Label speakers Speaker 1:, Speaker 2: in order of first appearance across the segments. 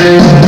Speaker 1: Aku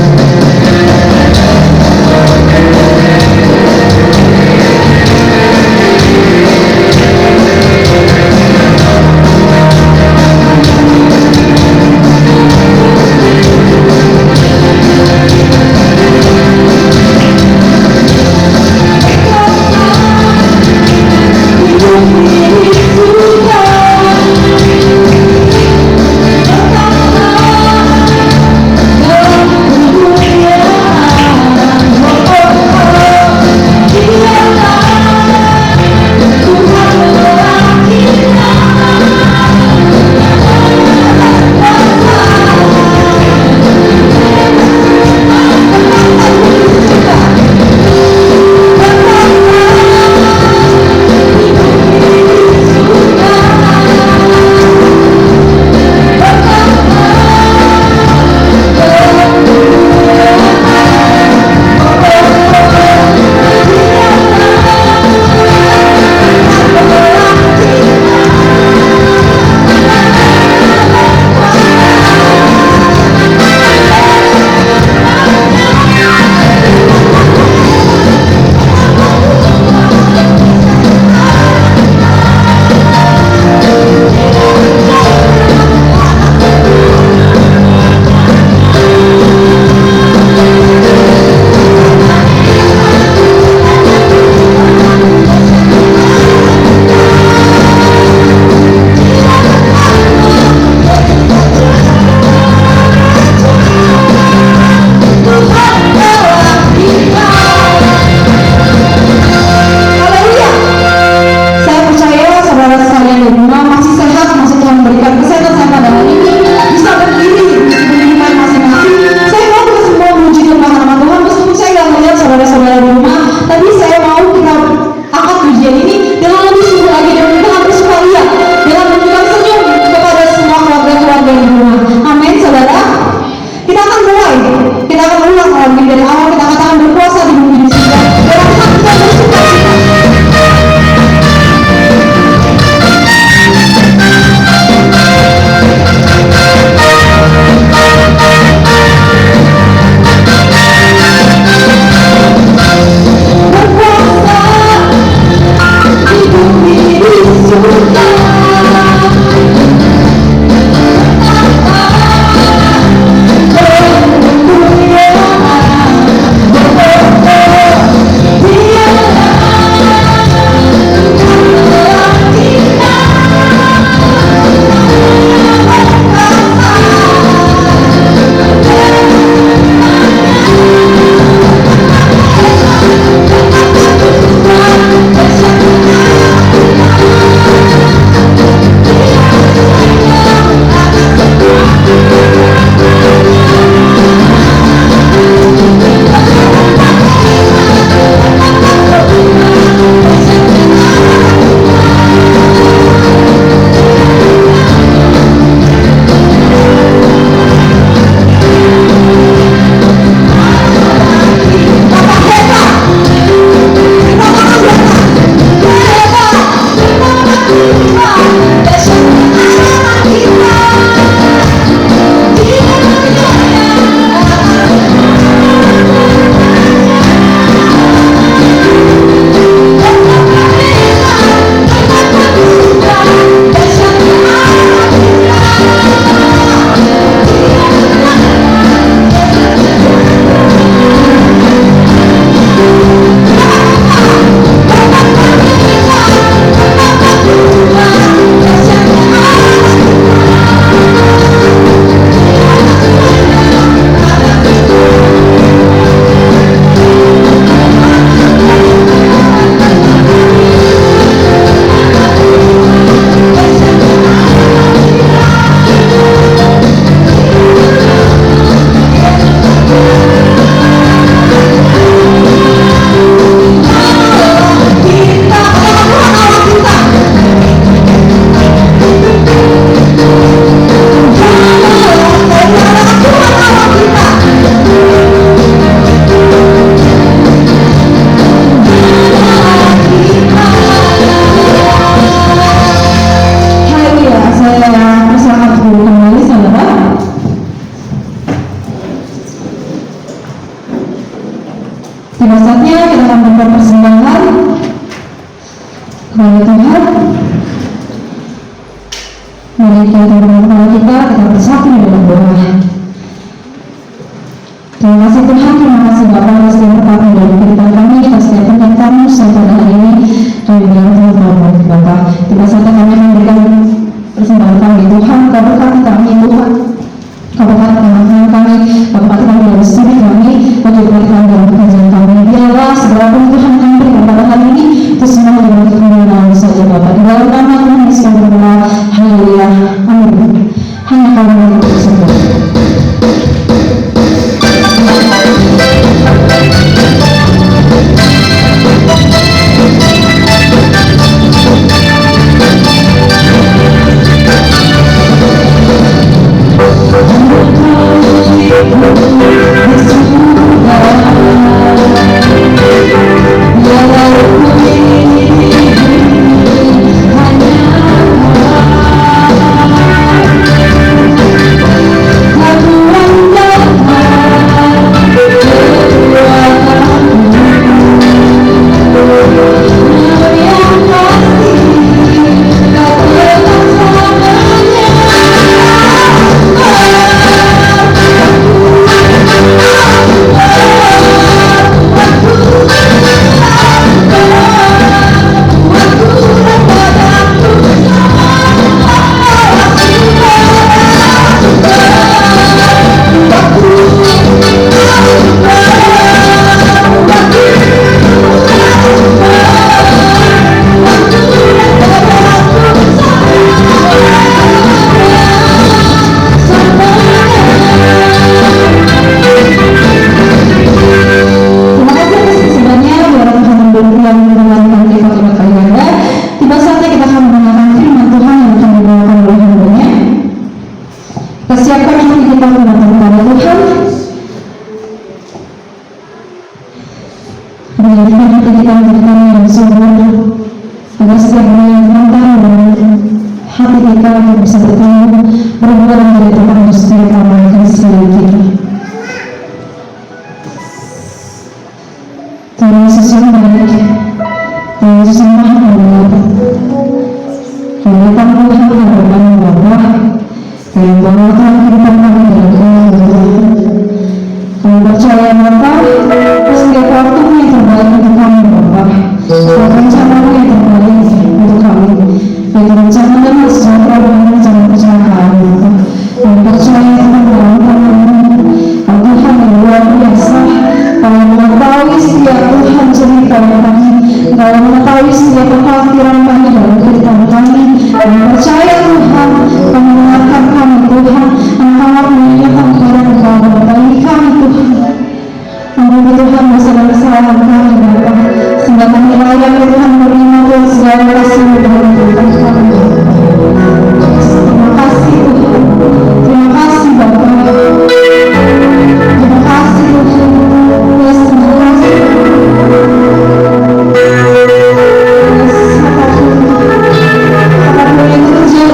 Speaker 1: Apapun yang terjadi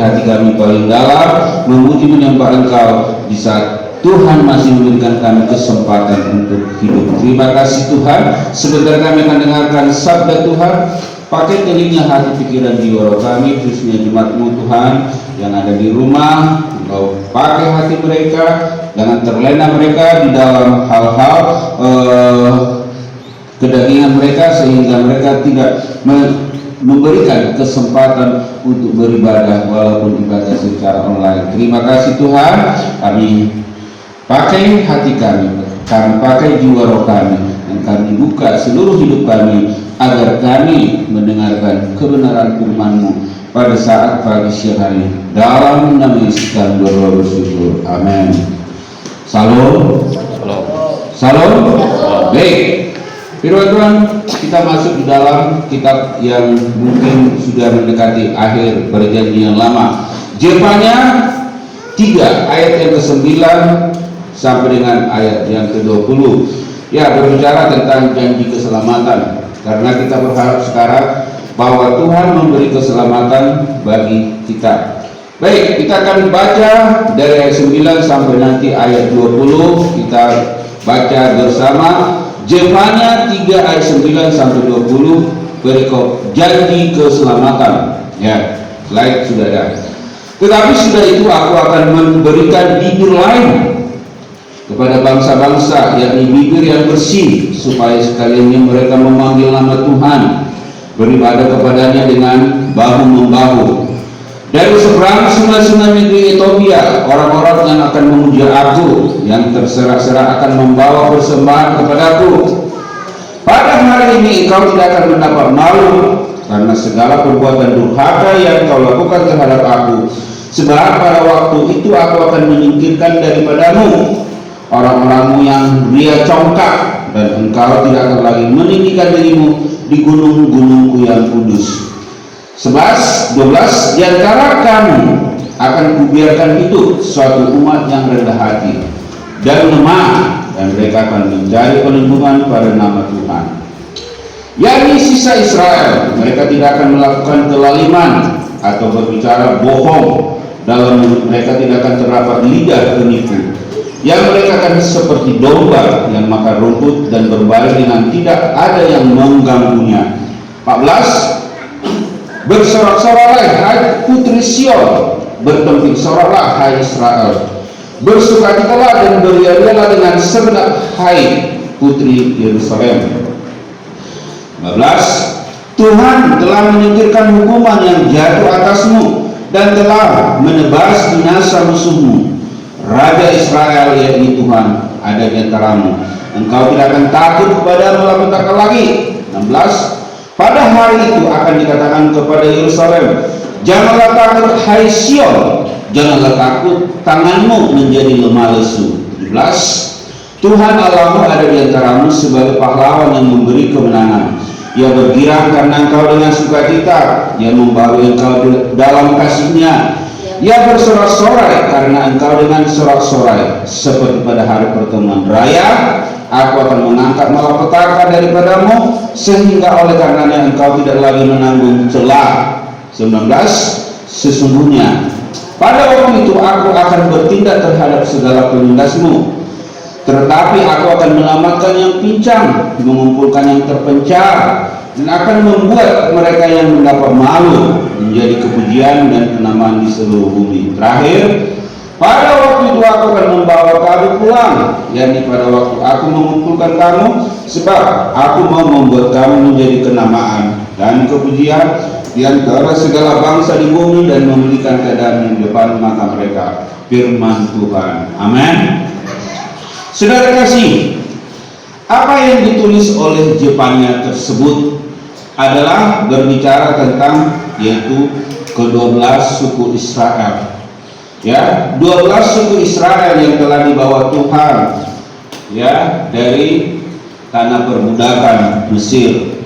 Speaker 1: hati kami paling dalam memuji menyembah Engkau di saat Tuhan masih memberikan kami kesempatan untuk hidup. Terima kasih Tuhan. Sebentar kami akan dengarkan sabda Tuhan. Pakai telinga hati, pikiran, jiwa, roh kami, khususnya jemaat-Mu Tuhan yang ada di rumah. Engkau pakai hati mereka, jangan terlena mereka di dalam hal-hal kedagingan mereka, sehingga mereka tidak memberikan kesempatan untuk beribadah walaupun ibadah secara online. Terima kasih Tuhan. Kami pakai hati kami pakai jiwa roh kami, dan kami buka seluruh hidup kami agar kami mendengarkan kebenaran firman-Mu pada saat pagi siang hari. Dalam nama Yesus kami berdoa bersyukur. Amin. Salam. Salam. Baik. Firman Tuhan, kita masuk di dalam kitab yang mungkin sudah mendekati akhir perjanjian lama. Jepanya 3 ayat yang ke-9 sampai dengan ayat yang ke-20. Ya, berbicara tentang janji keselamatan. Karena kita berharap sekarang bahwa Tuhan memberi keselamatan bagi kita. Baik, kita akan baca dari ayat 9 sampai nanti ayat 20. Kita baca bersama. Jepanya 3 ayat 9 sampai 20, perikop janji keselamatan. Ya, slide sudah ada. Tetapi sudah itu aku akan memberikan bibir lain kepada bangsa-bangsa, yakni bibir yang bersih, supaya sekaliannya mereka memanggil nama Tuhan, beribadah kepadanya dengan bahu-membahu. Dari seberang sungai-sungai negeri Ethiopia, orang-orang yang akan memuja aku, yang terserak-serak akan membawa persembahan kepadaku. Pada hari ini engkau tidak akan mendapat malu karena segala perbuatan durhaka yang kau lakukan terhadap aku. Sebab pada waktu itu aku akan menyingkirkan daripadamu orang-orangmu yang ria congkak, dan engkau tidak akan lagi meninggikan dirimu di gunung-gunungku yang kudus. 12 di antara kamu akan kubiarkan hidup suatu umat yang rendah hati dan lemah, dan mereka akan mencari perlindungan pada nama Tuhan, yakni sisa Israel. Mereka tidak akan melakukan kelaliman atau berbicara bohong. Dalam mulut mereka tidak akan terdapat lidah penipu. Yang mereka akan seperti domba yang makan rumput dan berbaring dengan tidak ada yang mengganggunya. 14 Bersorak-soraklah hai putri Sion, bertempik soraklah hai Israel, bersukacitalah dan beria-rialah dengan segenap hai putri Yerusalem. 15 Tuhan telah menyingkirkan hukuman yang jatuh atasmu dan telah menebas binasa musuhmu. Raja Israel, yakni Tuhan, ada di antaramu. Engkau tidak akan takut kepada malapetaka lagi. 16 Pada hari itu akan dikatakan kepada Yerusalem, janganlah takut hai Sion, janganlah takut, tanganmu menjadi lemah lesu. 17 Tuhan Allahmu ada di antaramu sebagai pahlawan yang memberi kemenangan. Ia bergirang karena engkau dengan sukacita, ia membawa engkau dalam kasihnya. Ia bersorak-sorai karena engkau dengan sorak-sorai. Seperti pada hari pertemuan raya, aku akan mengangkat malapetaka daripadamu, sehingga oleh karenanya engkau tidak lagi menanggung celah. 19 Sesungguhnya pada waktu itu aku akan bertindak terhadap segala penindasmu, tetapi aku akan menyelamatkan yang pincang, mengumpulkan yang terpencar, dan akan membuat mereka yang mendapat malu menjadi kepujian dan kenamaan di seluruh bumi. Terakhir, pada waktu itu aku akan membawa kamu pulang, yakni pada waktu aku mengumpulkan kamu, sebab aku mau membuat kamu menjadi kenamaan dan kepujian di antara segala bangsa di bumi, dan memberikan keadaan di depan mata mereka. Firman Tuhan. Amin. Saudara kasih, apa yang ditulis oleh Jepanya tersebut adalah berbicara tentang yaitu ke-12 suku Israel. Ya, 12 suku Israel yang telah dibawa Tuhan ya dari tanah perbudakan Mesir,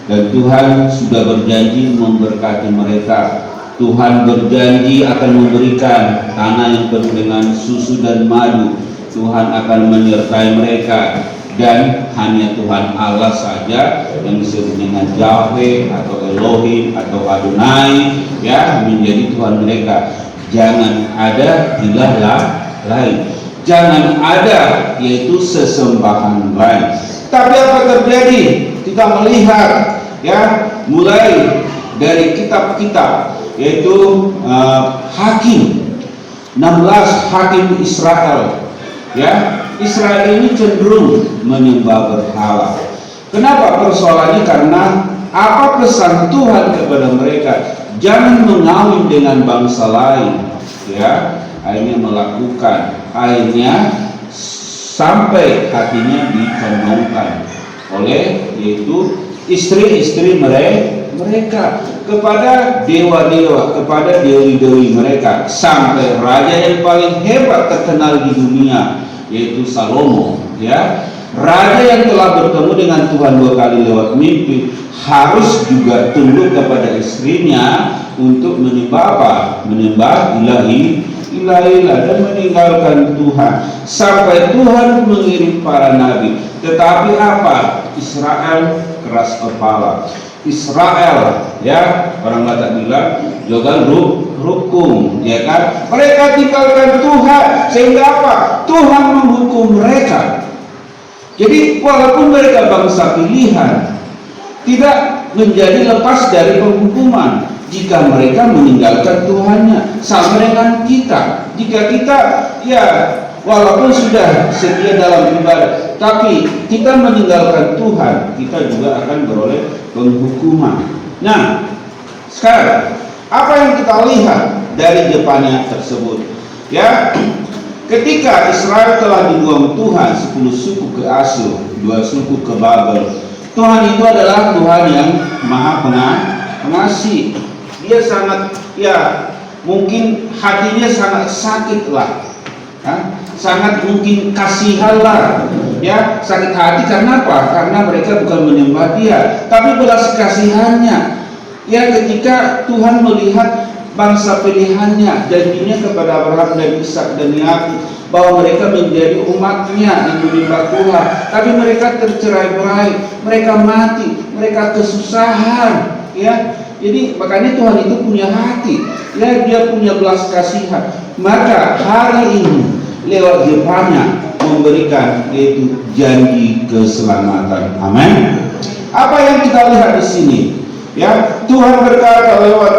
Speaker 1: dan Tuhan sudah berjanji memberkati mereka. Tuhan berjanji akan memberikan tanah yang penuh dengan susu dan madu. Tuhan akan menyertai mereka dan hanya Tuhan Allah saja yang disebut dengan Yahweh atau Elohim atau Adonai, ya, menjadi Tuhan mereka. Jangan ada ilah lain, jangan ada yaitu sesembahan lain. Tapi apa terjadi? Kita melihat, ya, mulai dari kitab-kitab, yaitu Hakim 16, Hakim Israel, ya, Israel ini cenderung menyembah berhala. Kenapa persoalannya? Karena apa pesan Tuhan kepada mereka? Jangan mengawin dengan bangsa lain, ya. Akhirnya melakukan, akhirnya sampai hatinya dicondongkan oleh yaitu istri-istri mereka kepada dewa-dewa, kepada dewi-dewi mereka, sampai raja yang paling hebat terkenal di dunia yaitu Salomo, ya, raja yang telah bertemu dengan Tuhan 2 kali lewat mimpi, harus juga tunduk kepada istrinya untuk menyembah apa? Menyembah ilah dan meninggalkan Tuhan, sampai Tuhan mengirim para nabi. Tetapi apa? Israel keras kepala. Israel, ya, orang Batak bilang juga rukun, ya kan? Mereka tinggalkan Tuhan, sehingga apa? Tuhan menghukum mereka. Jadi walaupun mereka bangsa pilihan, tidak menjadi lepas dari penghukuman jika mereka meninggalkan Tuhannya. Sama dengan kita, jika kita, ya, walaupun sudah setia dalam ibadah, tapi kita meninggalkan Tuhan, kita juga akan beroleh penghukuman. Nah, sekarang apa yang kita lihat dari Jepania tersebut? Ya, ketika Israel telah dibuang Tuhan, 10 suku ke Asyur, 2 suku ke Babel. Tuhan itu adalah Tuhan yang maha pengasih. Dia sangat, ya, mungkin hatinya sangat sakit lah, sangat mungkin kasihan lah, ya, sakit hati. Karena apa? Karena mereka bukan menyembah Dia, tapi belas kasihannya, ya, ketika Tuhan melihat bangsa pilihannya, janjinya kepada Abraham dan Ishak dan Yakub bahwa mereka menjadi umatnya yang menyembah Tuhan, tapi mereka tercerai-berai, mereka mati, mereka kesusahan, ya. Jadi makanya Tuhan itu punya hati, ya, Dia punya belas kasihan. Maka hari ini lewat Jepanya memberikan yaitu janji keselamatan. Amin. Apa yang kita lihat di sini? Ya, Tuhan berkata lewat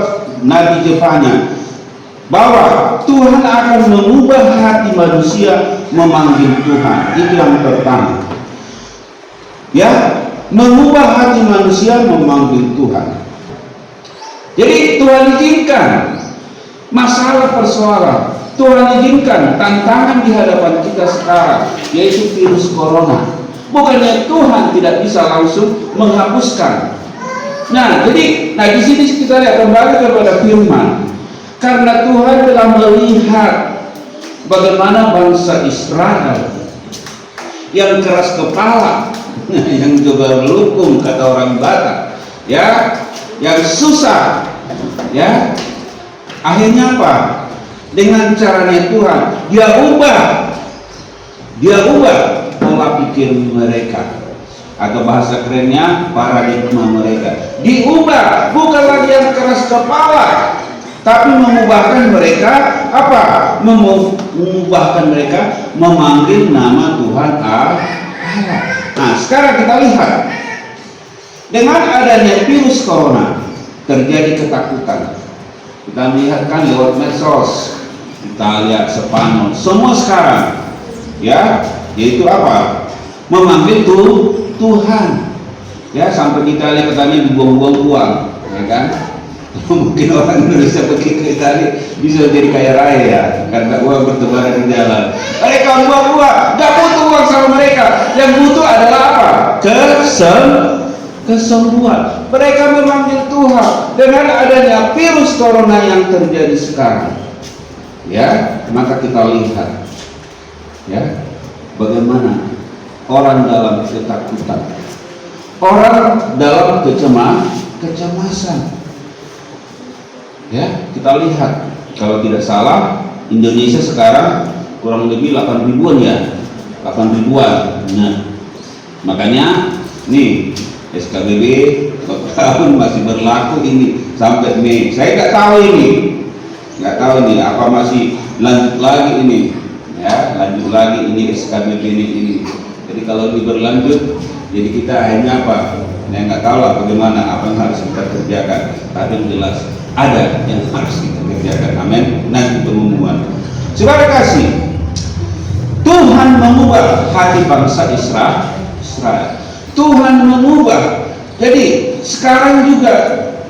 Speaker 1: Nabi Jepanya bahwa Tuhan akan mengubah hati manusia memanggil Tuhan. Itu yang pertama. Ya, mengubah hati manusia memanggil Tuhan. Jadi Tuhan izinkan masalah persoalan, Tuhan izinkan tantangan di hadapan kita sekarang, yaitu virus corona. Bukannya Tuhan tidak bisa langsung menghapuskan. Nah, jadi, di sini kita lihat kembali kepada firman. Karena Tuhan telah melihat bagaimana bangsa Israel yang keras kepala, yang juga melukung kata orang Batak, ya, yang susah, ya, akhirnya apa? Dengan caranya Tuhan, Dia ubah pola pikir mereka, atau bahasa kerennya paradigma mereka diubah. Bukan lagi yang keras kepala, tapi mengubahkan mereka apa? Mengubahkan mereka memanggil nama Tuhan Allah. Nah, sekarang kita lihat dengan adanya virus corona terjadi ketakutan. Kita lihat kan lewat medsos, kita lihat Spanyol, semua sekarang, ya, yaitu apa? Memanggil Tuhan, ya, sampai kita lihat katanya dibuang-buang uang, ya kan? Mungkin orang Indonesia pergi ke Italia bisa jadi kaya raya, ya, karena uang bertebaran di jalan. Mereka buang uang, gak butuh uang sama mereka. Yang butuh adalah apa? Kesembuhan. Mereka memanggil Tuhan. Dengan adanya virus corona yang terjadi sekarang, ya, maka kita lihat, ya, bagaimana orang dalam ketakutan, orang dalam kecemasan. Ya, kita lihat, kalau tidak salah Indonesia sekarang kurang lebih 8 ribuan, ya, 8 ribuan. Nah, Makanya nih SKBB tahun masih berlaku ini sampai Mei. Saya nggak tahu ini apa masih lanjut lagi ini, ya lanjut lagi ini SKBB ini. Jadi kalau ini berlanjut, jadi kita akhirnya apa? Saya nggak tahu lah bagaimana apa yang harus kita kerjakan. Tapi yang jelas ada yang harus kita kerjakan. Amin. Nanti pengumuman. Saudara kasih, Tuhan mengubah hati bangsa Israel. Tuhan mengubah. Jadi sekarang juga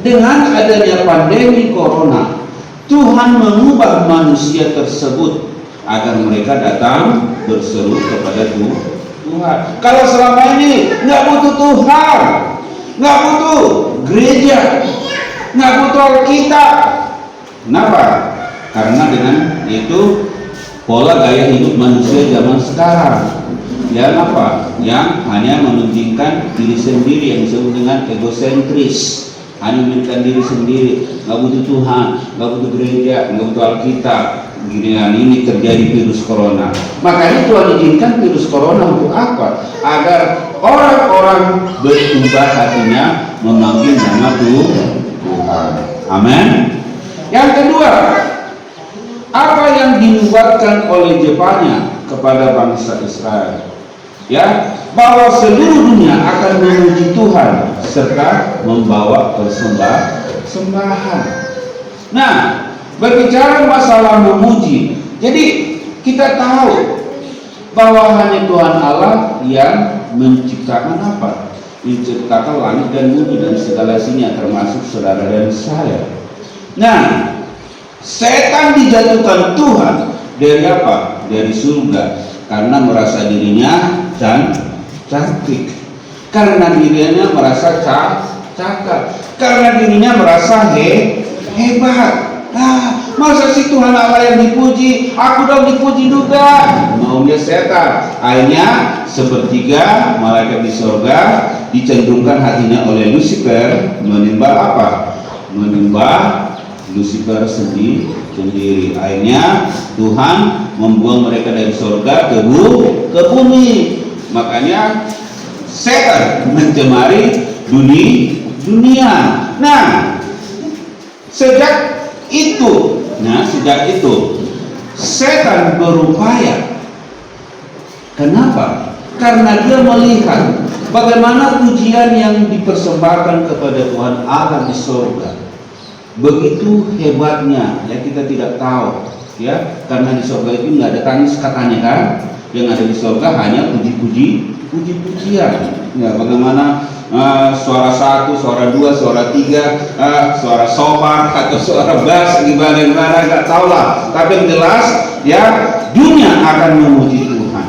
Speaker 1: dengan adanya pandemi corona, Tuhan mengubah manusia tersebut agar mereka datang berseru kepada Tuhan. Kalau selama ini nggak butuh Tuhan, nggak butuh gereja, nggak butuh Alkitab. Kenapa? Karena dengan itu pola gaya hidup manusia zaman sekarang. Yang apa? Yang hanya mementingkan diri sendiri, yang disebut dengan egosentris, hanya mementingkan diri sendiri, nggak butuh Tuhan, nggak butuh gereja, nggak butuh Alkitab. Giliran ini terjadi virus corona. Makanya Tuhan izinkan virus corona untuk apa? Agar orang-orang berubah hatinya memanggil nama Tuhan. Amin. Yang kedua, apa yang dinubuatkan oleh Jepanya kepada bangsa Israel? Ya, bahwa seluruh dunia akan memuji Tuhan serta membawa persembahan. Nah, berbicara masalah memuji, jadi kita tahu bahwa hanya Tuhan Allah yang menciptakan apa? Menciptakan langit dan bumi dan segala isinya, termasuk saudara dan saya. Nah, setan dijatuhkan Tuhan dari apa? Dari surga, karena merasa dirinya cantik, karena dirinya merasa cakap, karena dirinya merasa hebat. Masa sih Tuhan Allah yang dipuji, aku dong dipuji juga. Maunya setan. Akhirnya sepertiga malaikat di surga dicenderungkan hatinya oleh Lucifer menyembah apa? Menyembah Lucifer sendiri. Akhirnya Tuhan membuang mereka dari surga ke bumi. Makanya setan mencemari dunia. Nah, sejak itu setan berupaya. Kenapa? Karena dia melihat bagaimana pujian yang dipersembahkan kepada Tuhan Allah di surga. Begitu hebatnya, ya kita tidak tahu, ya karena di surga itu nggak ada tangis katanya kan. Yang ada di surga hanya puji-pujian. Ya, bagaimana suara 1, suara 2, suara 3, suara sobar atau suara bass gimana nggak tahu lah. Tapi yang jelas ya dunia akan memuji Tuhan.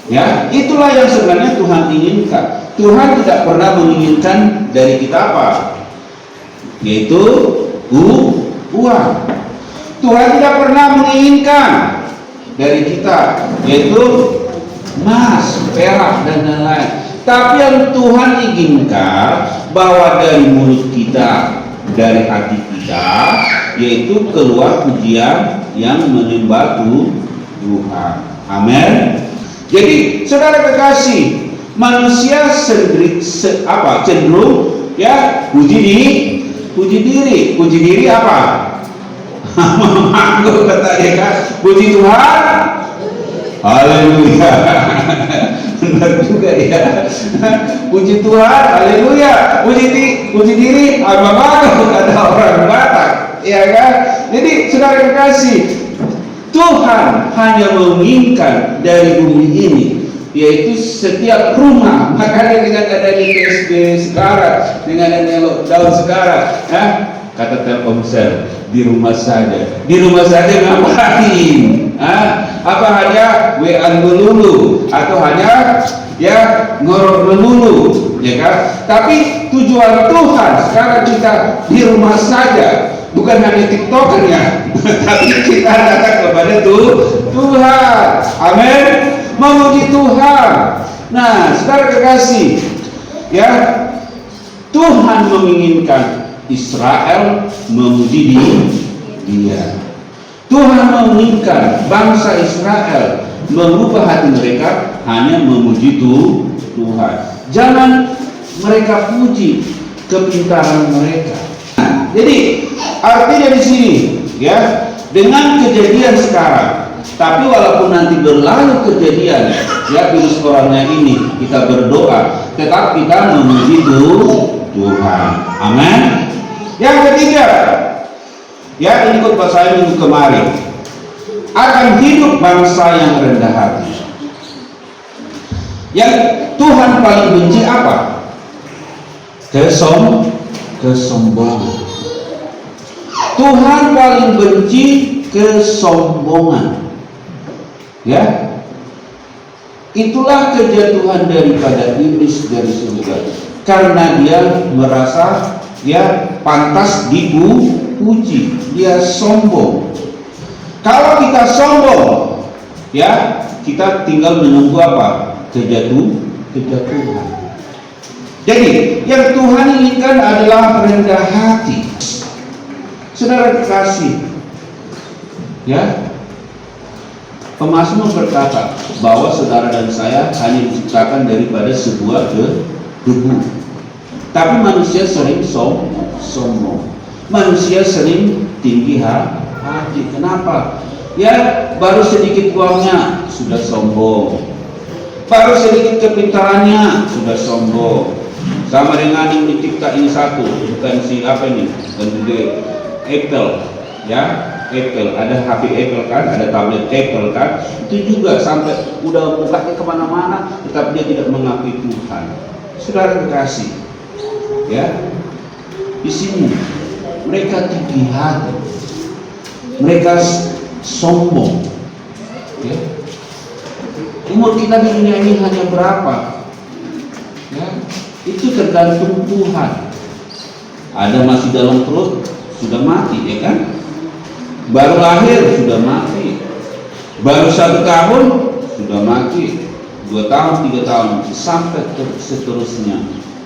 Speaker 1: Ya, itulah yang sebenarnya Tuhan inginkan. Tuhan tidak pernah menginginkan dari kita apa? Yaitu uang. Tuhan tidak pernah menginginkan dari kita yaitu emas, perak dan lain-lain. Tapi yang Tuhan inginkan bahwa dari mulut kita, dari hati kita, yaitu keluar pujian yang menyembah Tuhan. Amin. Jadi saudara kekasih, manusia cenderung ya puji diri apa? Mengangguk katanya kan, puji Tuhan. Haleluya. Benar juga ya. Puji Tuhan, haleluya. Puji diri, apa kata orang Batak, ya kan? Jadi saudara kekasih, Tuhan hanya menginginkan dari bumi ini, yaitu setiap rumah. Makanya dengan adanya PSBB sekarang, dengan adanya lockdown sekarang, ya, kata Telkomsel, di rumah saja ngapain? Apa hanya WA melulu atau hanya ya ngorok melulu, ya kan? Tapi tujuan Tuhan sekarang kita di rumah saja, bukan hanya TikTokernya, tapi kita datang kepada Tuhan. Amin. Memuji Tuhan. Nah, saudara kekasih, ya Tuhan menginginkan Israel memuji Dia. Tuhan menginginkan bangsa Israel mengubah hati mereka hanya memuji Tuhan. Jangan mereka puji kepintaran mereka. Nah, jadi artinya di sini ya, dengan kejadian sekarang, tapi walaupun nanti berlalu kejadian ya virus corona ini, kita berdoa tetap kita memuji Tuhan. Amin. Yang ketiga, ya ini khotbah saya minggu kemarin, akan hidup bangsa yang rendah hati. Yang Tuhan paling benci apa? Kesombongan. Tuhan paling benci kesombongan. Ya, itulah kejatuhan daripada iblis dari surga, karena dia merasa ya pantas dipuji, dia sombong. Kalau kita sombong, ya kita tinggal menunggu apa? Kejatuhan. Jadi yang Tuhan inginkan adalah rendah hati. Saudara kekasih, ya, pemazmur berkata bahwa saudara dan saya hanya diciptakan daripada sebuah debu. Tapi manusia sering sombong. Manusia sering tinggi hati. Kenapa? Ya, baru sedikit uangnya sudah sombong. Baru sedikit kepintarannya sudah sombong. Sama dengan yang dicipta ini satu, bukan si apa ini, Apple, ya. Apple, ada HP Apple kan, ada tablet Apple kan, itu juga sampai udah bukanya kemana-mana, tetapi dia tidak mengakui Tuhan. Saudara kekasih, ya, di sini mereka tinggi hati, mereka sombong. Ya. Umur kita di dunia ini hanya berapa? Ya, itu tergantung Tuhan. Ada masih dalam perut sudah mati, ya kan? Baru lahir sudah mati, baru 1 tahun sudah mati, 2 tahun, 3 tahun, sampai seterusnya.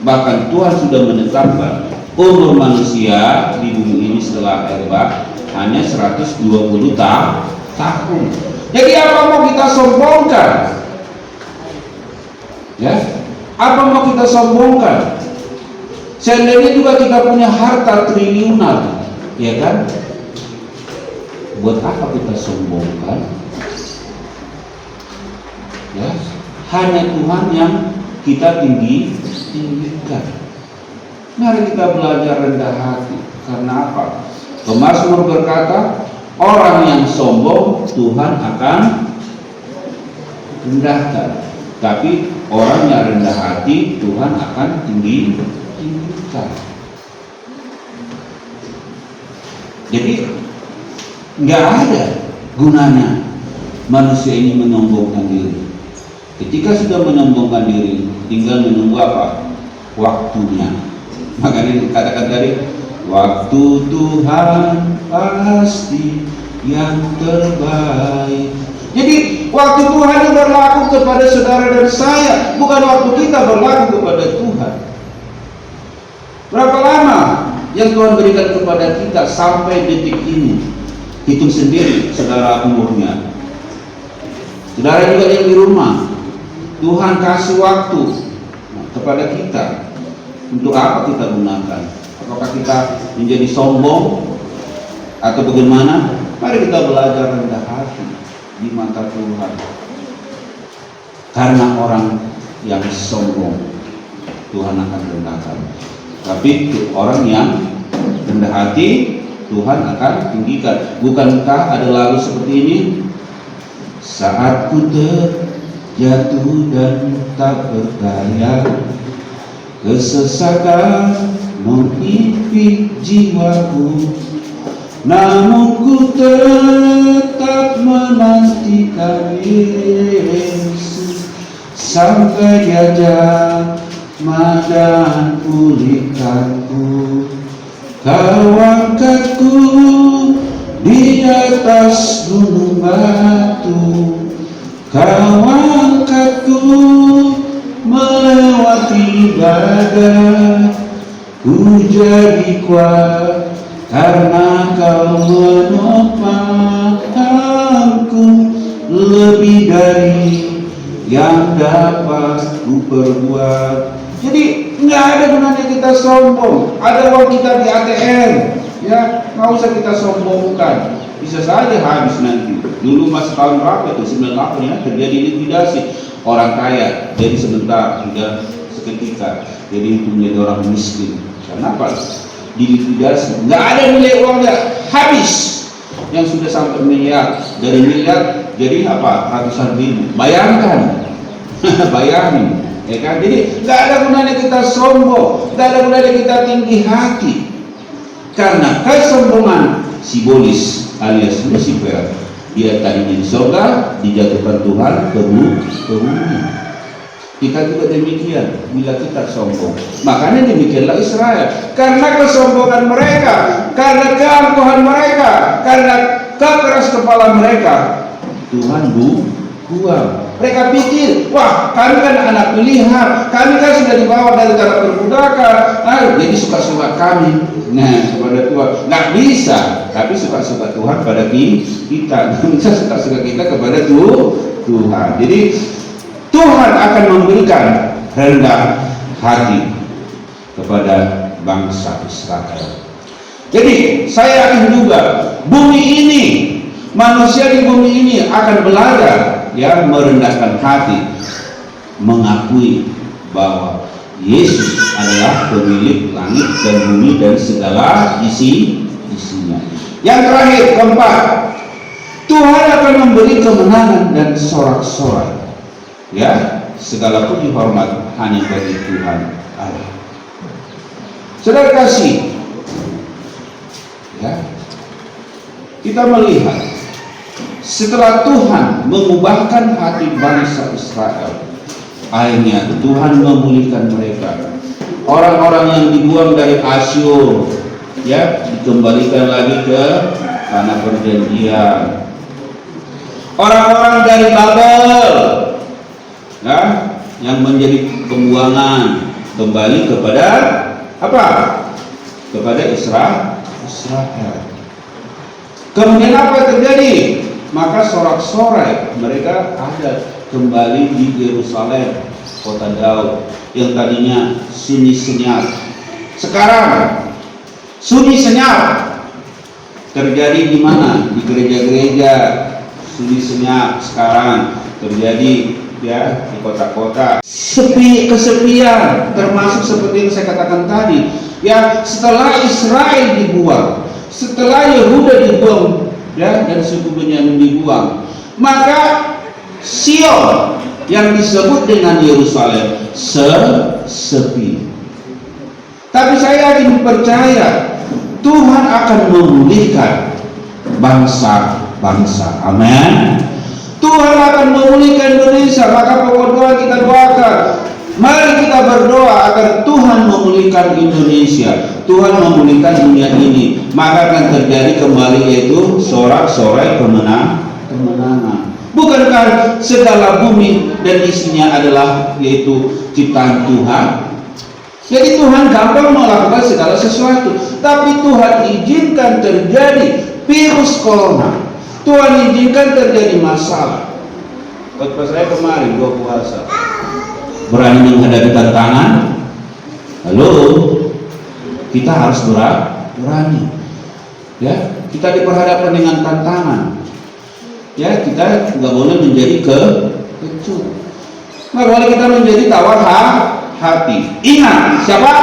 Speaker 1: Bahkan Tuhan sudah menetapkan umur manusia di bumi ini setelah air bah hanya 120 tahun. Jadi apa mau kita sombongkan? Ya, apa mau kita sombongkan? Seandainya juga kita punya harta triliunan, ya kan? Buat apa kita sombongkan? Ya, hanya Tuhan yang kita tinggikan. Mari kita belajar rendah hati. Karena apa? Pemazmur berkata, orang yang sombong Tuhan akan rendahkan, tapi orang yang rendah hati Tuhan akan tinggikan. Jadi nggak ada gunanya manusia ini menyombongkan diri. Ketika sudah menyombongkan diri, tinggal menunggu apa? Waktunya. Makanya dikatakan tadi, waktu Tuhan pasti yang terbaik. Jadi waktu Tuhan yang berlaku kepada saudara dan saya, bukan waktu kita berlaku kepada Tuhan. Berapa lama yang Tuhan berikan kepada kita sampai detik ini? Hitung sendiri saudara umurnya. Saudara juga yang di rumah, Tuhan kasih waktu kepada kita. Untuk apa kita gunakan? Apakah kita menjadi sombong atau bagaimana? Mari kita belajar rendah hati di mata Tuhan. Karena orang yang sombong Tuhan akan rendahkan, tapi orang yang rendah hati Tuhan akan tinggikan. Bukankah ada lagu seperti ini? Saat ku terjatuh dan tak berdaya, kesesakan menghimpit jiwaku, namun ku tetap menantikan Yesus sampai Dia jamah dan pulihkanku. Kau angkatku di atas gunung batu, Kau angkatku melewati badai. Ku jadi kuat karena Kau menopang aku. lebih dari yang dapat ku perbuat. Jadi nggak ada gunanya kita sombong. Ada uang kita di ATM, ya nggak usah kita sombongkan. Bisa saja habis nanti. Dulu masih tahun berapa itu 98 ya terjadi likuidasi orang kaya. Jadi sebentar tidak seketika. Jadi itu menjadi orang miskin. Kenapa? Dilikuidasi. Nggak ada nilai uangnya, habis. Yang sudah sampai miliar, dari miliar jadi apa? Ratusan ribu. Bayangkan, bayangin, ya kan? Jadi nggak ada gunanya kita sombong, nggak ada gunanya kita tinggi hati, karena kesombongan simbolis alias Lucifer. Dia tadinya di surga, dijatuhkan Tuhan ke bumi. Kita juga demikian bila kita sombong. Makanya demikianlah Israel. Karena kesombongan mereka, karena keangkuhan mereka, karena kekeras kepala mereka, Tuhan buang. Mereka pikir, wah kami kan anak pilihan, kami kan sudah dibawa dari tanah perbudakan, jadi suka-suka kami. Nah kepada Tuhan nggak bisa, tapi suka-suka Tuhan pada kita, nggak bisa suka-suka kita kepada Tuhan. Jadi Tuhan akan memberikan rendah hati kepada bangsa Israel. Jadi saya yakin juga bumi ini, manusia di bumi ini akan belajar ya merendahkan hati, mengakui bahwa Yesus adalah pemilik langit dan bumi dan segala isinya. Yang terakhir, keempat, Tuhan akan memberi kemenangan dan sorak-sorai. Ya, segala puji hormat hanya bagi Tuhan Allah. Saudara kasih, ya, kita melihat setelah Tuhan mengubahkan hati bangsa Israel, akhirnya Tuhan memulihkan mereka. Orang-orang yang dibuang dari Asyur, ya, dikembalikan lagi ke tanah perjanjian. Orang-orang dari Babel, ya, yang menjadi pembuangan kembali kepada apa? Kepada Israel. Kemudian apa terjadi? Maka sorak-sorai mereka ada kembali di Yerusalem, kota Daud, yang tadinya sunyi senyap. Sekarang sunyi senyap. Terjadi di mana? Di gereja-gereja sunyi senyap. Sekarang terjadi ya di kota-kota kesepian, termasuk seperti yang saya katakan tadi ya, setelah Israel dibuang, setelah Yehuda dibuang ya, dan suku Benyamin dibuang, maka Sion yang disebut dengan Yerusalem sepi. Tapi saya yakin percaya Tuhan akan memulihkan bangsa-bangsa. Amin. Tuhan akan memulihkan Indonesia. Maka pokok doa kita doakan, mari kita berdoa agar Tuhan memulihkan Indonesia, Tuhan memulihkan dunia ini. Maka akan terjadi kembali yaitu sorak-sorai kemenangan. Bukankah segala bumi dan isinya adalah yaitu ciptaan Tuhan? Jadi Tuhan gampang melakukan segala sesuatu. Tapi Tuhan izinkan terjadi virus corona, Tuhan izinkan terjadi masalah. Pas saya kemarin gua puasa, berani menghadapi tantangan. Halo, kita harus berani. Ya, kita diperhadapkan dengan tantangan. Ya, kita nggak boleh menjadi kecut. Nggak boleh kita menjadi tawar hati. Ingat, siapa?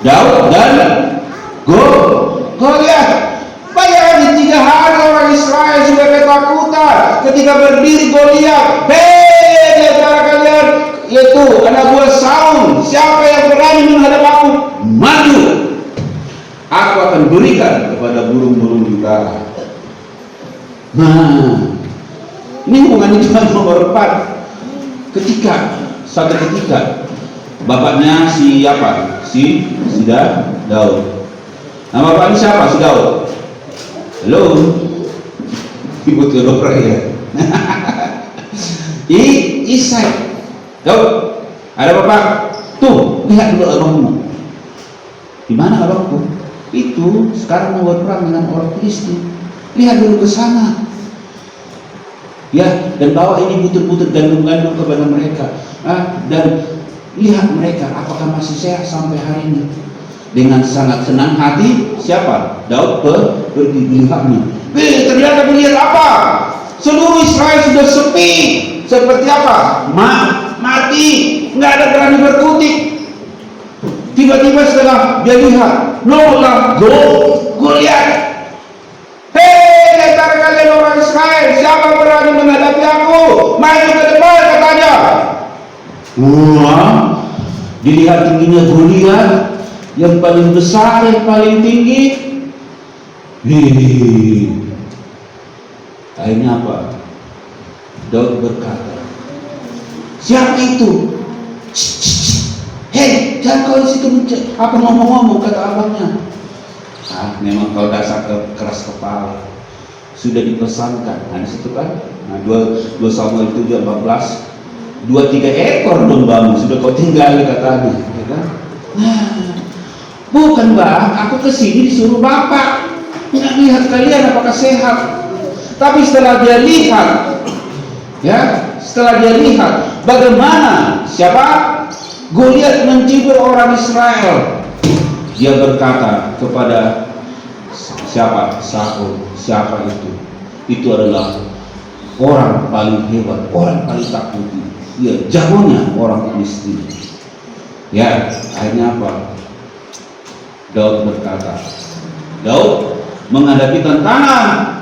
Speaker 1: Daud dan Goliat. Bayangin 3 hari orang Israel sudah ketakutan ketika berdiri Goliat. Hei, di antara kalian yaitu anak buah Saul, siapa yang berani menghadap aku? Maju. Aku akan berikan kepada burung-burung di udara. Nah, ini hubungannya cuma nomor 4. Satu ketika bapaknya siapa? Si Daud. Nama bapaknya siapa? Si Daud. Halo, ibu Teodora ya. Isai. Daud, ada bapak. Tuh, lihat dulu abangmu. Di mana abangku? Itu sekarang mau berperang dengan orang Filistin. Lihat dulu ke sana. Ya, dan bawa ini butir-butir gandum-gandum kepada mereka. Dan lihat mereka apakah masih sehat sampai hari ini. Dengan sangat senang hati, siapa? Daud pergi melihatnya. Ternyata melihat apa? Seluruh Israel sudah sepi. Seperti apa? Mati. Nggak ada berani berkutik. Tiba-tiba setelah dia lihat, Nolah, Goliat. Hei, antara kalian orang Israel, siapa berani menghadapi aku? Maju ke depan, katanya. Wah, dilihat tingginya Goliat, yang paling besar, yang paling tinggi. Akhirnya apa? Daud berkata, siapa itu? Hei, jangan kau di situ ngomong-ngomong, kata abangnya. Memang kau dasar keras kepala. Sudah dipesankan. Di situ kan. 2 Samuel 7:14. 2-3 ekor dombamu sudah kau tinggali, katanya. Ya kan? Bukan bang, aku kesini disuruh bapak. Nggak lihat kalian apakah sehat. Tapi setelah dia lihat, bagaimana Goliat mencibur orang Israel, dia berkata kepada Saul, siapa itu? Itu adalah orang paling hebat, orang paling takut. Ya, jagonya orang Filistin. Ya, akhirnya apa? Daud berkata, Daud menghadapi tantangan.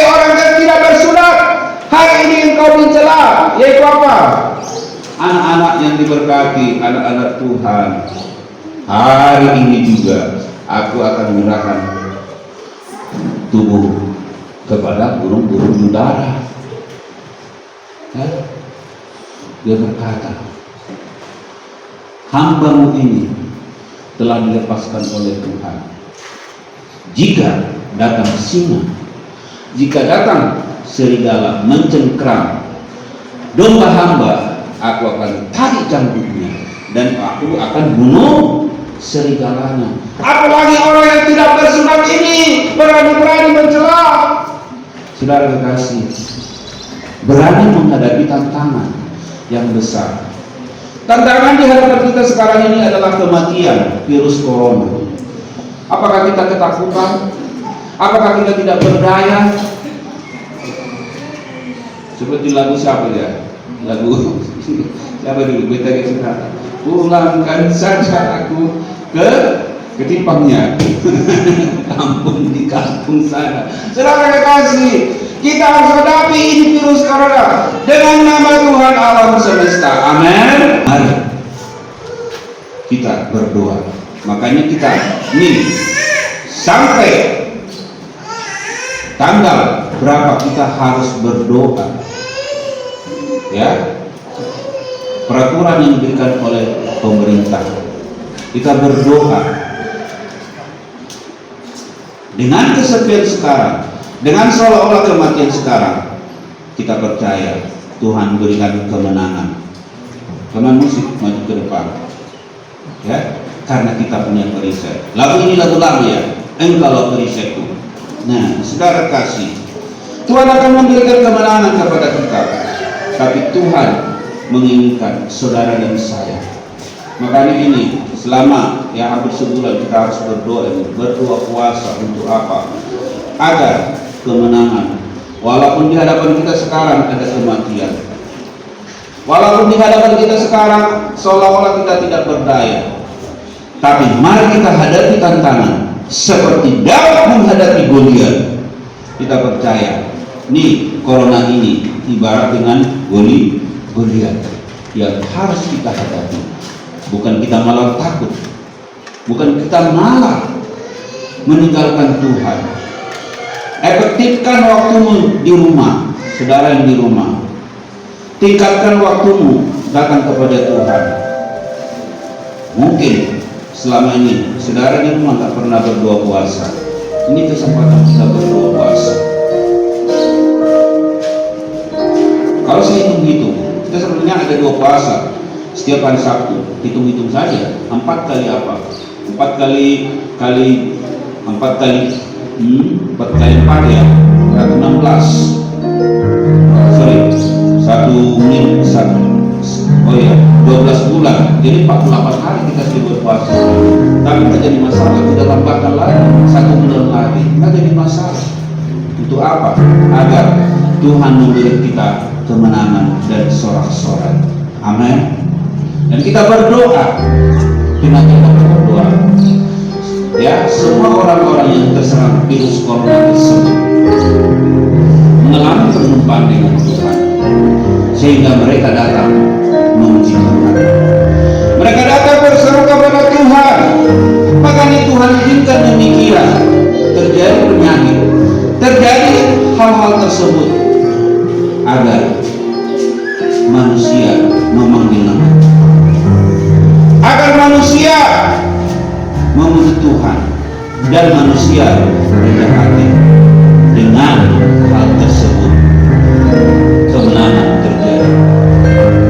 Speaker 1: Orang yang tidak bersunat, hari ini engkau dicela, yaitu apa? Anak-anak yang diberkati, anak-anak Tuhan. Hari ini juga aku akan menyerahkan tubuh kepada burung-burung udara. Dia berkata, hamba-Mu ini telah dilepaskan oleh Tuhan. Jika datang singa, jika datang serigala mencengkram domba hamba, aku akan tarik cambuknya dan aku akan bunuh serigalanya. Apalagi orang yang tidak bersunat ini berani-berani mencela. Saudara kekasih, berani menghadapi tantangan yang besar. Tantangan di hadapan kita sekarang ini adalah kematian virus corona. Apakah kita ketakutan? Apakah kita tidak berdaya? Seperti lagu siapa ya? Lagu siapa dulu? Beta kita pulangkan saja aku ke ketimpangnya. Kampung di kampung sana. Saudara kekasih, kita harus hadapi ini virus corona dengan nama Tuhan alam semesta. Amin. Mari kita berdoa. Makanya kita nih sampai tanggal berapa kita harus berdoa. Ya, peraturan yang diberikan oleh pemerintah, kita berdoa. Dengan kesepian sekarang, dengan seolah-olah kematian sekarang, kita percaya Tuhan berikan kemenangan. Teman musik maju ke depan, ya, karena kita punya perisai. Lagu ini lagu lama ya, engkau perisaiku. Nah, saudara kasih, Tuhan akan memberikan kemenangan kepada kita. Tapi Tuhan menginginkan saudara dan saya. Makanya ini selama hampir sebulan kita harus berdoa puasa untuk apa? Agar kemenangan. Walaupun di hadapan kita sekarang ada kematian. Walaupun di hadapan kita sekarang seolah-olah kita tidak berdaya. Tapi mari kita hadapi tantangan seperti Daud menghadapi Goliat. Kita percaya, nih corona ini ibarat dengan Goliat yang harus kita hadapi. Bukan kita malah takut, bukan kita malah meninggalkan Tuhan. Efektifkan waktumu di rumah, saudara yang di rumah. Tingkatkan waktumu datang kepada Tuhan. Mungkin selama ini saudara di rumah tak pernah berdoa puasa. Ini kesempatan kita berdoa puasa. Kalau saya hitung-hitung, kita sebenarnya ada 2 puasa setiap hari Sabtu. Hitung-hitung saja 4 kali apa? 4 kali 4 kali kali 4 ya, 16. Sorry, 12 bulan. Jadi 48 hari kita berpuasa. Tapi nggak jadi masalah, kita tambahkan lagi 1 bulan lagi, nggak jadi masalah. Untuk apa? Agar Tuhan memberi kita kemenangan dan sorak-sorai. Amin. Dan kita berdoa, kita berdoa. Ya, semua orang-orang yang terserang virus corona tersebut mengalami perjumpaan dengan Tuhan, sehingga mereka datang memuji Tuhan. Mereka datang berseru kepada Tuhan. Makanya Tuhan izinkan demikian terjadi penyakit, terjadi hal-hal tersebut agar manusia memanggil nama, agar manusia memuji Tuhan dan manusia rendah hati. Dengan hal tersebut kemenangan terjadi.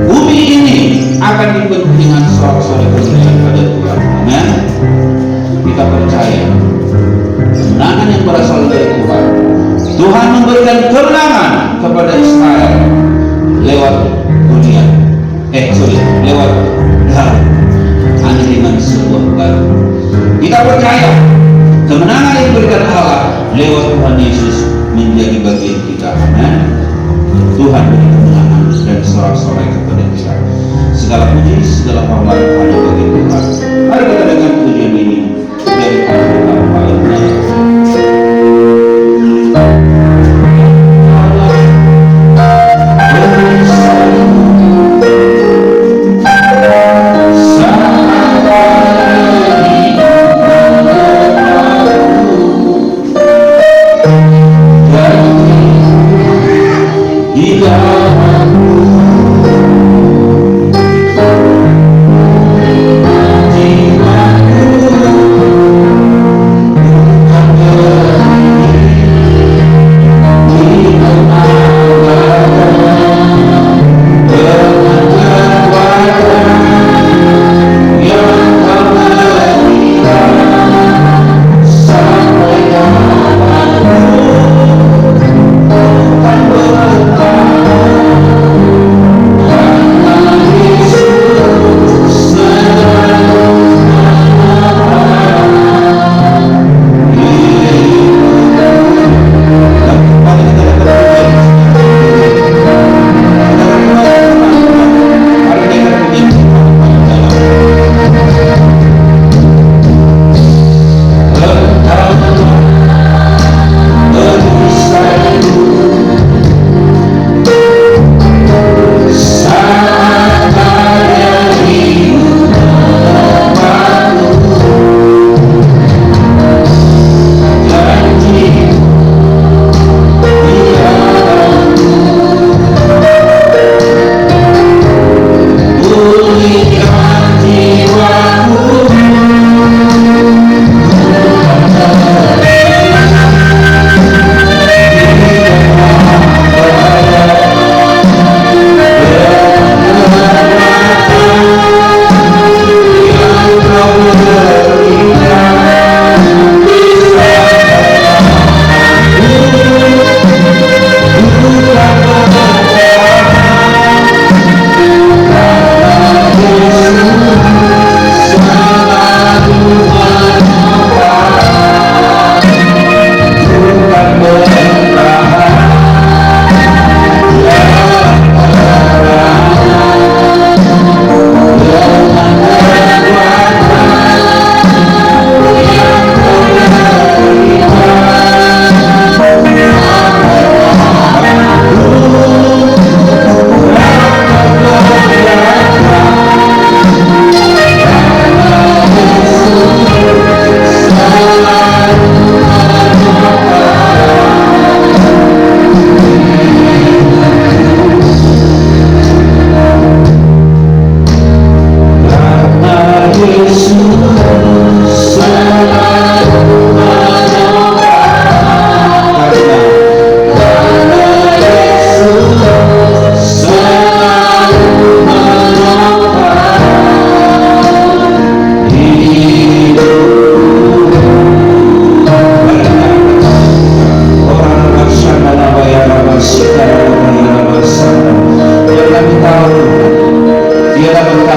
Speaker 1: Bumi ini akan dipenuhi dengan sorak-sorai kemuliaan pada Tuhan. Amin. Kita percaya kemenangan yang berasal dari Tuhan. Tuhan memberikan kemenangan kepada Israel lewat Goliat. Lewat Daud. Hanya dengan sebuah batu. Kita percaya kemenangan yang diberikan Allah lewat Tuhan Yesus menjadi bagian kita. Amin. Tuhan beri kemenangan dan sorak-sorai kepada kita. Segala puji, segala hormat hanya bagi Tuhan. Mari kita dengar pujian ini dari Al-Quran Al-Quran.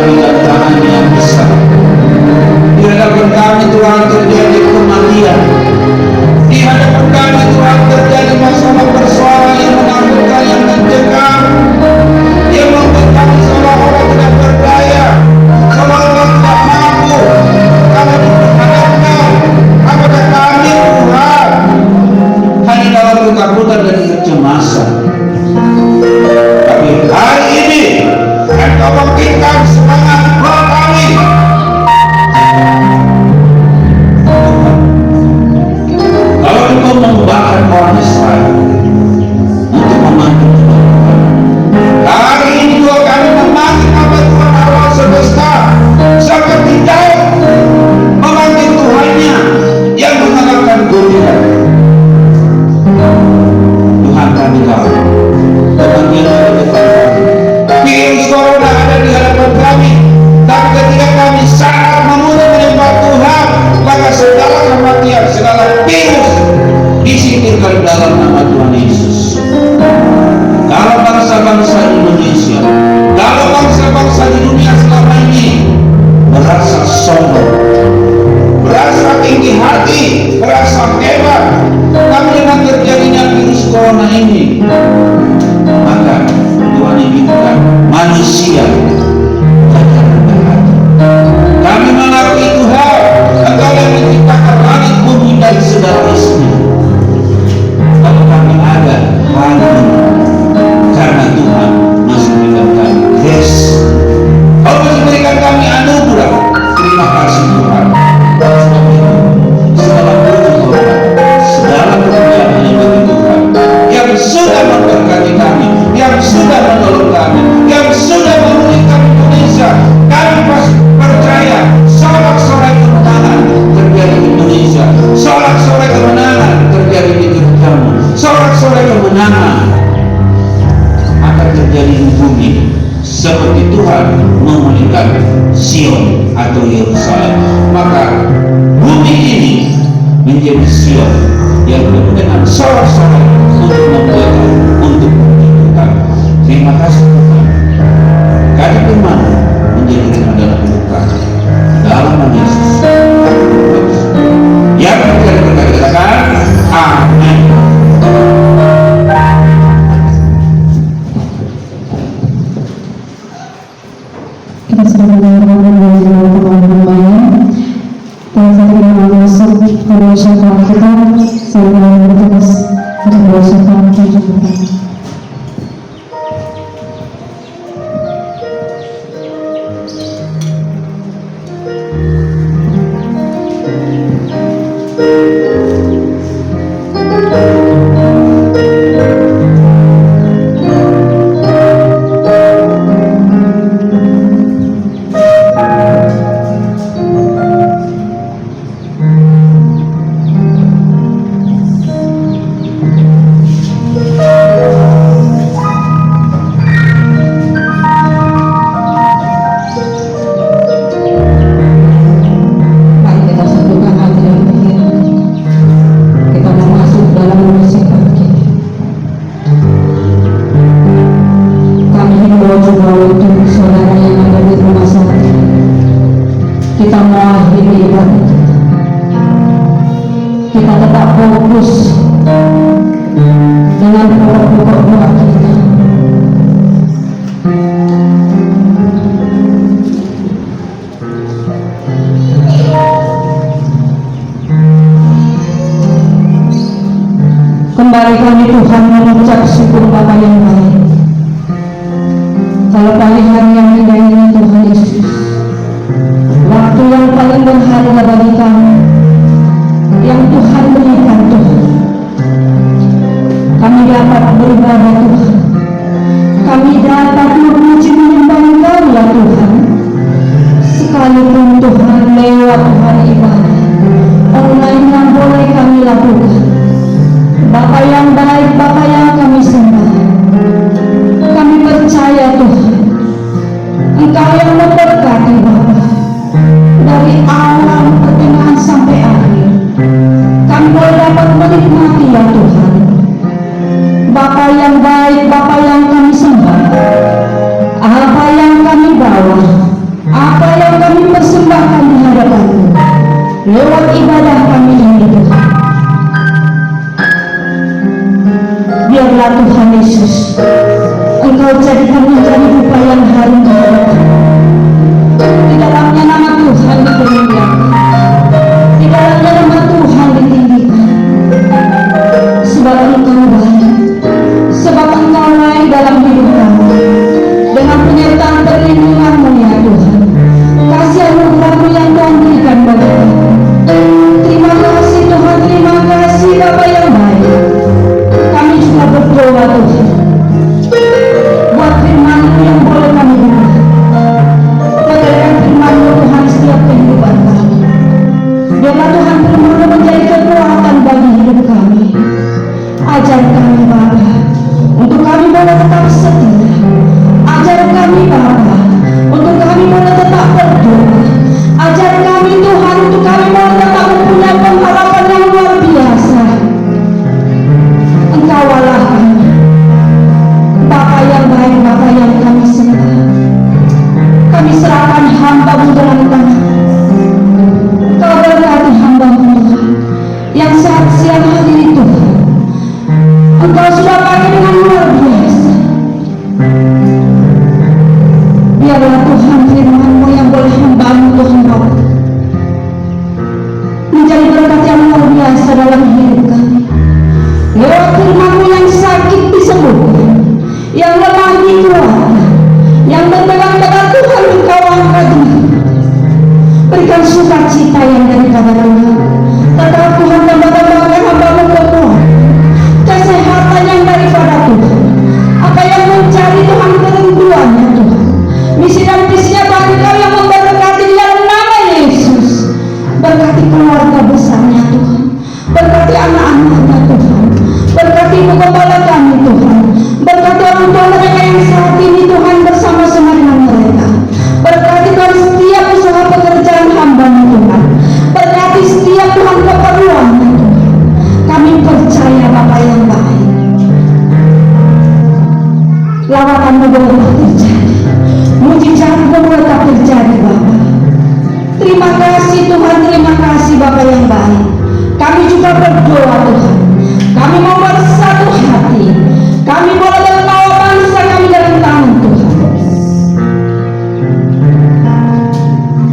Speaker 1: kami tantangan yang besar. Di hadapan kami Tuhan terjadi kematian. Di hadapan kami Tuhan terjadi masalah persoalan yang menakutkan, yang mencekam, yang membuat kami seolah-olah tidak berdaya, seolah-olah tidak mampu. Kami diperhadapkan kepada kami Tuhan hanya dalam ketakutan dan kecemasan. Tapi hari ini Engkau bangkitkan semangat roh kami. Kalau Engkau membakar orang Israel untuk memanggil Tuhan, hari ini juga kami memanggil nama Tuhan Allah semesta seperti Daud memanggil Tuhannya yang mengalahkan Goliat. Tuhan kami tahu kematian ada di depan kami, virus corona ada di hadapan kami, tapi ketika kami sangat memuji menyembah Tuhan, maka segala kematian, segala virus disingkirkan dalam nama Tuhan Yesus. Kalau bangsa-bangsa Indonesia, kalau bangsa-bangsa di dunia selama ini merasa sombong, merasa tinggi hati, merasa hebat kami dengan terjadinya virus corona ini, maka Tuhan inginkan manusia belajar rendah hati. Kami mengakui Tuhan, Engkau yang menciptakan langit bumi dari segala isinya. Kalau kami ada hari ini karena Tuhan masih berikan kami grace, Kau masih berikan kami anugerah. Terima kasih Tuhan. Sebab itu segala puji Tuhan, segala kemuliaan hanya bagi Tuhan yang sudah memberkati kami, yang sudah menolong kami, yang sudah memulihkan Indonesia. Kami percaya sorak-sorai kemenangan terjadi di Indonesia, sorak-sorai kemenangan terjadi di gerejamu, sorak-sorai kemenangan akan terjadi di bumi seperti Tuhan memulihkan Sion atau Yerusalem. Maka bumi ini menjadi Sion yang penuh dengan sorak-sorai untuk membuat, untuk menunjukkan. Terima kasih Tuhan. Kami firman menjadikan adalah hidup kami dalam nama Yesus. Yang percaya berkata katakan amin.
Speaker 2: Kita sudah mendengarkan dari teman-teman dan saat ini masuk pada syarikat kita, saya akan bertugas untuk bersyarikat kita. Kita mengakhiri ibadah kita tetap fokus dengan pokok-pokok doa kita. Kembali kami Tuhan mengucap syukur Bapa yang baik. Kalau pagi hari yang indah ini Tuhan Yesus, waktu yang paling berharga bagi kami yang Tuhan berikan Tuhan, kami dapat beribadah Tuhan, kami dapat memuji menyembah Engkau ya Tuhan, sekalipun Tuhan lewat Tuhan ibadah online yang boleh kami lakukan. Bapa yang baik, Bapa yang kami sembah, kami percaya Tuhan Engkau lewat ibadah kami ini Tuhan. Biarlah Tuhan Yesus, Engkau jadikan menjadi rupa yang harum di hadapan. Di dalamnya nama Tuhan dipermuliakan, di dalamnya nama Tuhan ditinggikan. Sebab Engkau baik, sebab Engkau baik dalam hidup kami. Dengan penyertaan perlindungan-Mu ya Tuhan, kasih anugerah-Mu yang Tuhan berikan bagi kami. Terima kasih Tuhan, terima kasih Bapa yang baik. Kami juga berdoa Tuhan, buat firman-Mu yang boleh kami dengar. Bagaikan firman-Mu Tuhan setiap kehidupan kami. Biarlah Tuhan firman-Mu menjadi kekuatan bagi hidup kami. Ajar kami Bapa, untuk kami boleh tetap setia. Ajar kami Bapa, untuk kami boleh tetap berdoa. Ajar kami Tuhan, untuk kami boleh tetap mempunyai pengharapan yang luar biasa. Engkau Allah kami, Bapa yang baik, Bapa yang kami sembah. Kami serahkan hamba-Mu dalam tangan. Engkau berkati hamba-Mu Tuhan, yang saat siang hari ini Tuhan, Engkau sudah pakai dengan luar biasa. Biarlah Tuhan firman-Mu yang boleh membantu Tuhan Bapa menjadi berkat yang luar biasa dalam hidup kami. Lewat firman-Mu yang sakit disembuhkan, yang lemah dikuatkan, yang berpegang tegar Tuhan Engkau angkat. Berikan sukacita yang daripada Tuhan. Tetap Tuhan tambah-tambahkan hamba-Mu kekuatan, kesehatan yang daripada Tuhan. Apa yang mencari Tuhan ketentuannya Tuhan, misi dan visinya bagi Kau yang memberkati di dalam nama Yesus. Berkati keluarga besarnya Tuhan, berkati anak-anaknya Tuhan, berkati ibu kepala kami Tuhan, berkati orang tua mereka yang saat ini Tuhan bersama-sama dengan mereka. Berkati Tuhan setiap usaha pekerjaan hamba-Mu Tuhan, berkati setiap Tuhan keperluannya Tuhan. Kami percaya Bapa yang baik, lawatan-Mu boleh terjadi, mujizat-Mu boleh terjadi Bapa. Terima kasih Tuhan, terima kasih Bapa yang baik. Kami juga berdoa Tuhan, kami mau bersatu hati, kami boleh membawa bangsa kami dalam tangan Tuhan.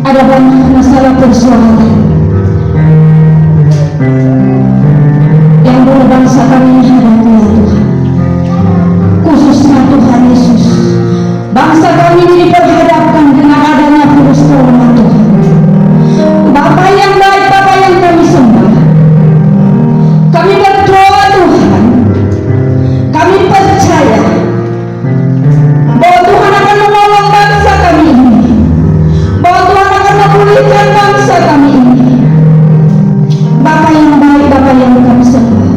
Speaker 2: Ada banyak masalah persoalan yang boleh bangsa kami hadapi ya Tuhan. Khususnya Tuhan Yesus, bangsa kami ini diperhadapkan dengan adanya virus corona Tuhan. Bapa yang baik, Bapa yang kami sembah, kami berdoa Tuhan, kami percaya bahwa Tuhan akan menolong bangsa kami ini, bahwa Tuhan akan memulihkan bangsa kami ini. Bapa yang baik, Bapa yang kami sembah,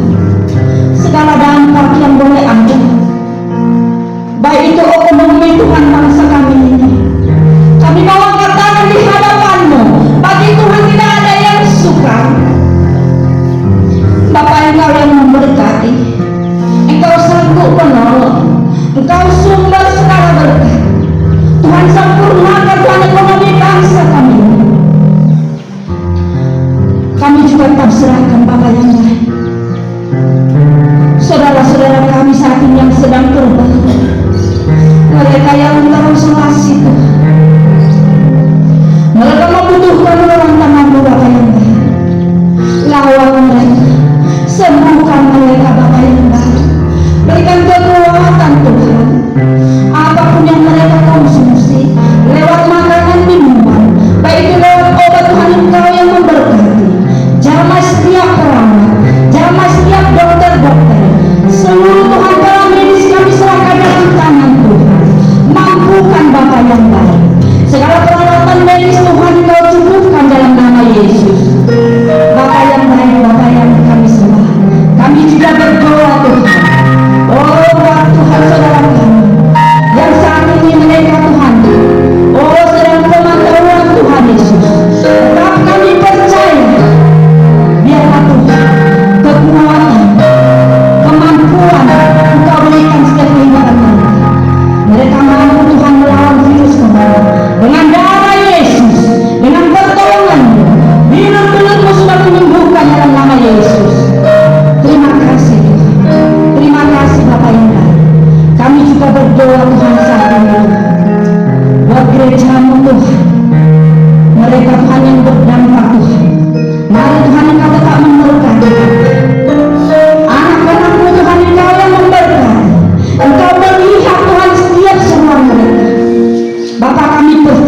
Speaker 2: segala dampak yang boleh ada, baik itu ekonomi Tuhan bangsa kami ini,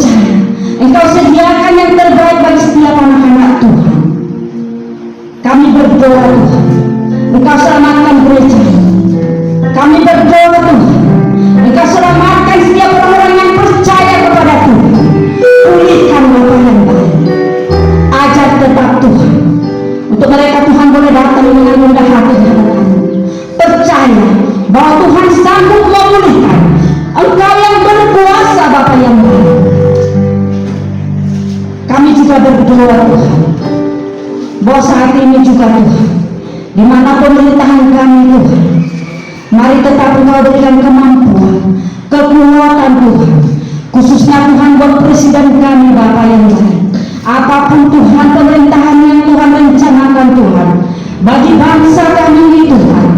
Speaker 2: percaya Engkau sediakan yang terbaik bagi setiap anak-anak Tuhan. Kami berdoa Tuhan, Engkau selamatkan gereja. Kami berdoa Tuhan, Engkau selamatkan setiap orang yang percaya kepada Tuhan. Pulihkan Bapa yang baik. Ajar tetap Tuhan, untuk mereka Tuhan boleh datang dengan rendah hati di hadapan-Mu, percaya bahwa Tuhan sanggup memulihkan. Engkau yang berkuasa Bapa yang baik. Kami juga berdoa Tuhan, bahwa saat ini juga Tuhan, di mana pemerintahan kami Tuhan, mari tetap Engkau berikan kemampuan, kekuatan Tuhan, khususnya Tuhan buat presiden kami Bapa yang baik. Apapun Tuhan pemerintahan yang Tuhan rencanakan Tuhan bagi bangsa kami ini Tuhan,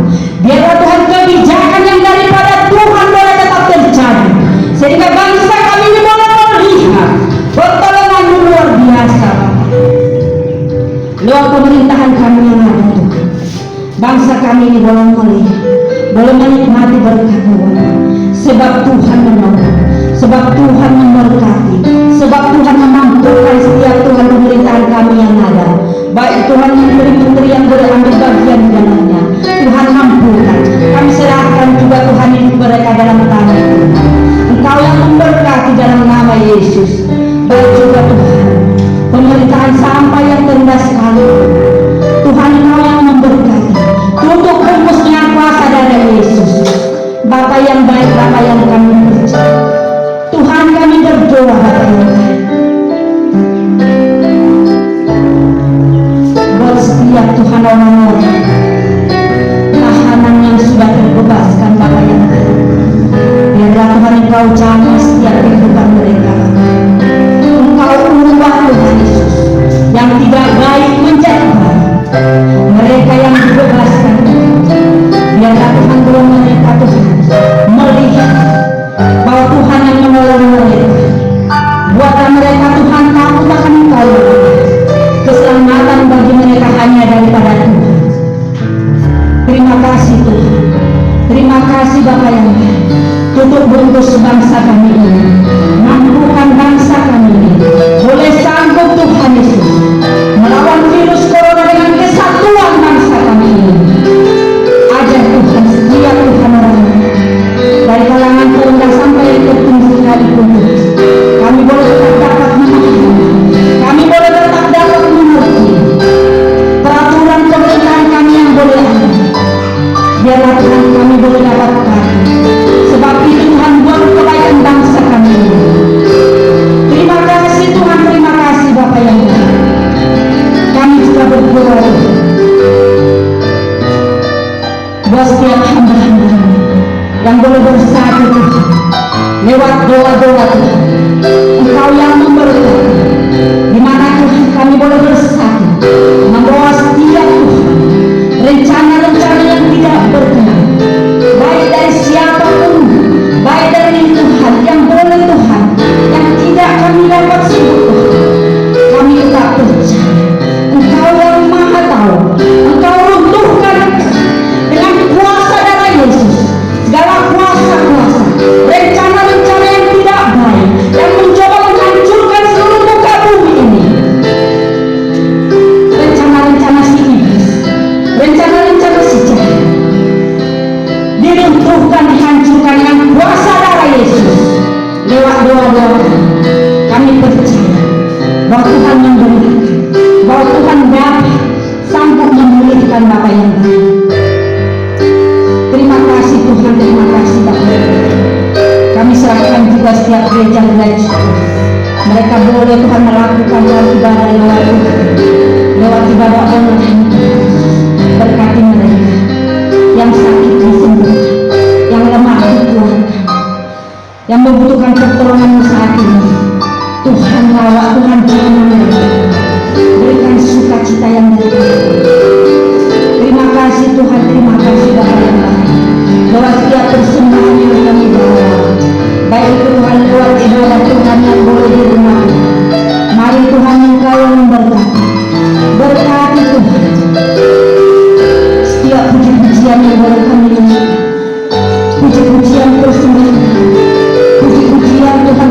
Speaker 2: biarlah Tuhan kebijakan yang daripada Tuhan boleh tetap terjadi, sehingga bangsa kami ini boleh melihat pertolongan luar biasa lewat pemerintahan kami yang ada Tuhan. Bangsa kami ini boleh melihat, boleh menikmati berkat Tuhan, sebab Tuhan menolong, sebab Tuhan memberkati, sebab Tuhan memampukan setiap Tuhan pemerintahan kami yang ada. Baik Tuhan menteri-menteri yang boleh ambil bagian di dalamnya, Tuhan mampukan. Kami serahkan juga Tuhan ini mereka dalam tangan Tuhan. Engkau yang memberkati dalam nama Yesus. Baik juga Tuhan pemerintahan sampai yang terendah sekali, Tuhan Engkau yang memberkati, tutup rumusnya kuasa darah Yesus. Bapa yang baik, Bapa yang kami percaya, Tuhan kami berdoa Bapa yang baik, buat setiap Tuhan orang-orang tahanan yang sudah terbebaskan Bapa yang baik, biarlah Tuhan Engkau jamah setiap kehidupan mereka. Engkau ubah Tuhan Yesus yang tidak baik menjadi baik. Mereka yang dibebaskan, biarlah Tuhan belum mereka Tuhan melihat bahwa Tuhan yang menolong mereka. Buatlah mereka Tuhan takut akan Engkau. Keselamatan bagi mereka hanya daripada Tuhan. Terima kasih Tuhan, terima kasih Bapa yang baik. Tutup bungkus bangsa kami ini, mampukan bangsa kami ini boleh sanggup Tuhan Yesus melawan virus corona dengan kesatuan bangsa kami ini. Ajar Tuhan setiap Tuhan orang dari kalangan terendah sampai yang tertinggi sekalipun, kami boleh tetap dapat memahami, kami boleh tetap dapat mengerti peraturan pemerintahan kami yang boleh ada. Biarlah Tuhan kami boleh dapatkan, sebab itu Tuhan buat kebaikan bangsa kami ini. Terima kasih Tuhan, terima kasih Bapa yang baik. Kami juga berdoa buat setiap hamba-hamba yang boleh bersatu Tuhan lewat doa-doa Tuhan. Engkau yang memberkati, di mana Tuhan kami boleh bersatu membawa setiap Tuhan rencana-rencana yang tidak berkenan, baik dari siapapun, baik dari Tuhan yang boleh Tuhan yang tidak kami dapat sebut Tuhan. Kami tetap percaya Engkau yang maha tahu, Engkau runtuhkan dengan kuasa darah Yesus segala kuasa-kuasa, rencana-rencana yang tidak baik yang mencoba menghancurkan seluruh muka bumi ini. Rencana-rencana si iblis, rencana-rencana si jahat diruntuhkan, dihancurkan dengan kuasa darah Yesus lewat doa-doa. Kami percaya bahwa Tuhan memberikan, bahwa Tuhan dapat sanggup memulihkan Bapa yang baik. Terima kasih Tuhan, terima kasih Bapa. Kami serahkan juga setiap gereja-gereja, mereka boleh Tuhan melakukan ibadah lewat ibadah online. Berkati mereka yang sakit disembuhkan, yang lemah dikuatkan, yang membutuhkan pertolongan saat ini. Tuhan rawat, Tuhan jamah mereka, berikan sukacita yang berlimpah. Terima kasih Tuhan, terima kasih Bapa yang baik. Lewat setiap persembahan yang kami bawa, baik itu Tuhan lewat ibadah Tuhan yang boleh di rumah, mari Tuhan Engkau yang memberkati. Berkati Tuhan setiap puji-pujian yang boleh kami nyanyikan, puji-pujian persembahan, puji-pujian Tuhan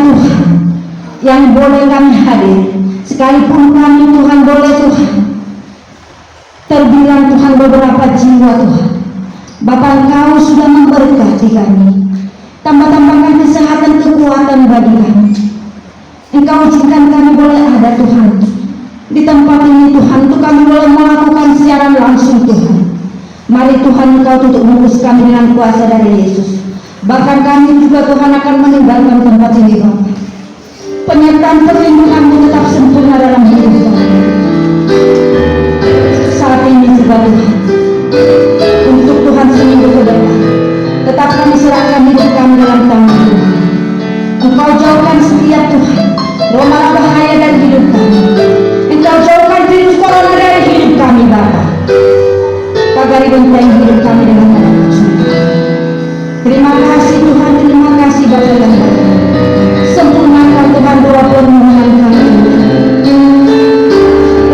Speaker 2: Tuhan yang boleh kami hadir, sekalipun kami Tuhan boleh Tuhan terbilang Tuhan beberapa jiwa Tuhan. Bapa, Engkau sudah memberkati kami, tambah-tambahkan kesehatan kekuatan bagi kami. Engkau izinkan kami boleh ada Tuhan di tempat ini Tuhan, untuk kami boleh melakukan siaran langsung Tuhan. Mari Tuhan, Engkau tutup mulut kami dengan kuasa dari Yesus. Bahkan kami juga Tuhan akan meninggalkan tempat ini Bapa. Penyertaan perlindungan-Mu tetap sempurna dalam hidup kami. Saat ini juga Tuhan, untuk Tuhan seminggu ke depan, tetap kami serahkan hidup kami dalam tangan Tuhan. Engkau jauhkan setiap Tuhan roh mara bahaya dari hidup kami. Engkau jauhkan virus corona dari hidup kami Bapa. Pagari benteng hidup kami dengan darah suci. Terima kasih Tuhan, terima kasih Bapa yang baik. Sempurnakan Tuhan doa permohonan kami.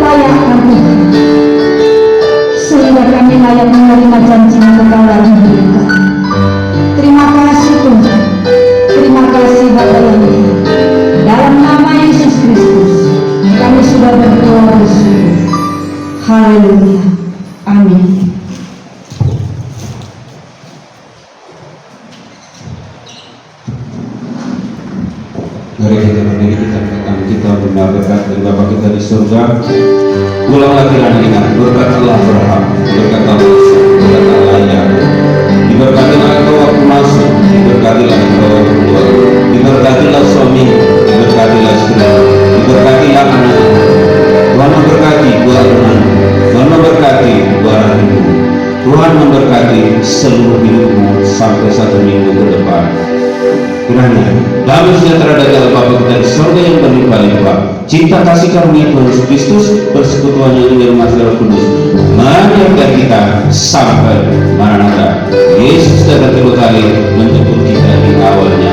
Speaker 2: Layakkan Tuhan, sehingga kami layak menerima janji-Mu kekal dalam hidup kami. Terima kasih Tuhan, terima kasih Bapa yang baik. Dalam nama Yesus Kristus kami sudah berdoa bersyukur. Haleluya, amin.
Speaker 1: Mari kita berdiri, kita katakan kita benar berkat dari Bapa kita di surga. Ulanglah kiranya dengan berkat Allah Abraham, berkat Allah Ishak, berkat Allah Yakub. Diberkatilah engkau waktu masuk, diberkatilah engkau waktu keluar, diberkatilah suami, diberkatilah istri, diberkatilah anak. Tuhan memberkati buah anak, Tuhan memberkati buah hidupmu, Tuhan memberkati seluruh hidupmu sampai 1 minggu ke depan. Kiranya damai sejahtera dari Allah Bapa kita di surga yang berlimpah-limpah, cinta kasih karunia Tuhan Yesus Kristus, persekutuan yang indah dengan Roh Kudus menyertai kita sampai Maranatha. Yesus datang kedua kali menjemput kita di awalnya.